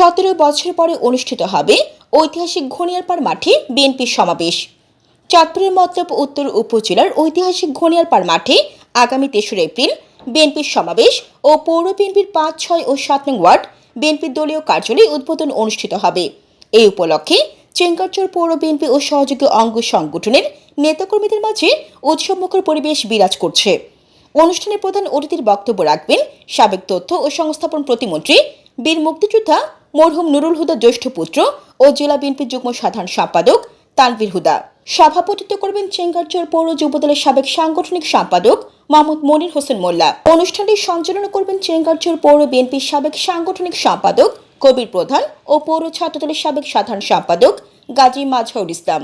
17 বছর পরে অনুষ্ঠিত হবে ঐতিহাসিক ঘনিয়ারপাড় মাঠে বিএনপির সমাবেশ। চাঁদপুরের মতলব উত্তর উপজেলার ঐতিহাসিক ঘনিয়ারপাড় মাঠে আগামী 3রা এপ্রিল বিএনপির সমাবেশ ও পৌর বিএনপির 5, 6 ও 7 নং ওয়ার্ড বিএনপির দলীয় কার্যালয় উদ্বোধন অনুষ্ঠিত হবে। এই উপলক্ষে চেঙ্গারচর পৌর বিএনপি ও সহযোগী অঙ্গ সংগঠনের নেতাকর্মীদের মাঝে উৎসবমুখর পরিবেশ বিরাজ করছে। অনুষ্ঠানে প্রধান অতিথির বক্তব্য রাখবেন সাবেক তথ্য ও সংস্থাপন প্রতিমন্ত্রী বীর মুক্তিযোদ্ধা মরহুম নুরুল হুদা জ্যেষ্ঠ পুত্র ও জেলা বিএনপির যুগ্ম সাধারণ সম্পাদক তানভীর হুদা। সভাপতিত্ব করবেন চেঙ্গারচর পৌর যুবদলের সাবেক সাংগঠনিক সম্পাদক মোহাম্মদ মনির হোসেন মোল্লা। অনুষ্ঠানটি সঞ্চালনা করবেন চেঙ্গারচর পৌর বিএনপির সাবেক সাংগঠনিক সম্পাদক কবির প্রধান ও পৌর ছাত্রদলের সাবেক সাধারণ সম্পাদক গাজী মাজহারুল ইসলাম।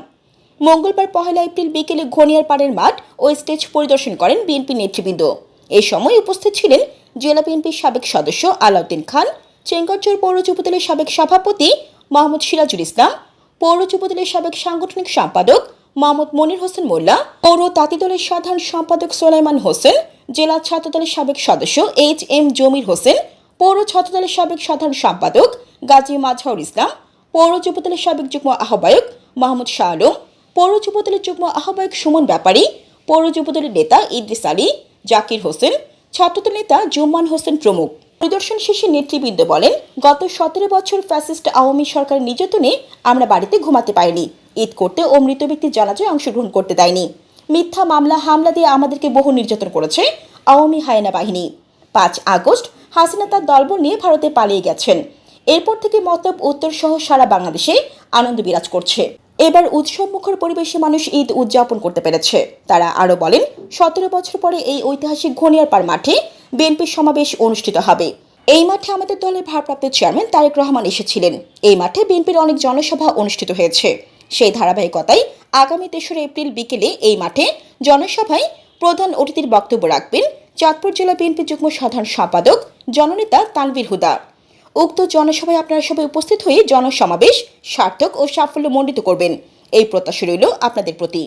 মঙ্গলবার 1 এপ্রিল বিকেলে ঘনিয়ারপাড়ের মাঠ ও স্টেজ পরিদর্শন করেন বিএনপি নেতৃবৃন্দ। এই সময় উপস্থিত ছিলেন জেলা বিএনপির সাবেক সদস্য আলাউদ্দিন খান, চেঙ্গারচর পৌর যুবদলের সাবেক সভাপতি মোহাম্মদ সিরাজুল ইসলাম, পৌর যুবদলের সাবেক সাংগঠনিক সম্পাদক মোহাম্মদ মনির হোসেন মোল্লা, পৌর তাঁতি দলের সাধারণ সম্পাদক সোলাইমান হোসেন, জেলা ছাত্রদলের সাবেক সদস্য HM জমির হোসেন, পৌর ছাত্রদলের সাবেক সাধারণ সম্পাদক গাজী মাজহারুল ইসলাম, পৌর যুবদলের সাবেক যুগ্ম আহ্বায়ক মোহাম্মদ শাহ আলম, পৌর যুবদলের যুগ্ম আহ্বায়ক সুমন ব্যাপারী, পৌর যুবদলের নেতা ইদ্রিস আলী, জাকির হোসেন, ছাত্রদল নেতা জুম্মান হোসেন প্রমুখ। পরিদর্শন শেষে নেতৃবৃন্দ বলেন, গত 17 বছর ফ্যাসিস্ট আওয়ামী সরকারের নির্যাতনে আমরা বাড়িতে ঘুমাতে পারিনি, ঈদ করতে ও মৃত ব্যক্তির জানাজায় অংশগ্রহণ করতে দেয়নি। মিথ্যা মামলা হামলা দিয়ে আমাদেরকে বহু নির্যাতন করেছে আওয়ামী হায়না বাহিনী। 5 আগস্ট হাসিনা তার দলবল নিয়ে ভারতে পালিয়ে গেছেন। এরপর থেকে মতলব উত্তর সহ সারা বাংলাদেশে আনন্দ বিরাজ করছে। এবার উৎসবমুখর পরিবেশে মানুষ ঈদ উদযাপন করতে পেরেছে। তারা আরও বলেন, 17 বছর পরে এই ঐতিহাসিক ঘনিয়ারপাড় মাঠে বিএনপির সমাবেশ অনুষ্ঠিত হবে। এই মাঠে আমাদের দলের ভারপ্রাপ্ত চেয়ারম্যান তারেক রহমান এসেছিলেন। এই মাঠে বিএনপির অনেক জনসভা অনুষ্ঠিত হয়েছে। সেই ধারাবাহিকতায় আগামী 3রা এপ্রিল বিকেলে এই মাঠে জনসভায় প্রধান অতিথির বক্তব্য রাখবেন চাঁদপুর জেলা বিএনপির যুগ্ম সাধারণ সম্পাদক জননেতা তানভীর হুদা। উক্ত জনসভায় আপনারা সবাই উপস্থিত হয়ে জনসমাবেশ সার্থক ও সাফল্যমণ্ডিত করবেন, এই প্রত্যাশা রইল আপনাদের প্রতি।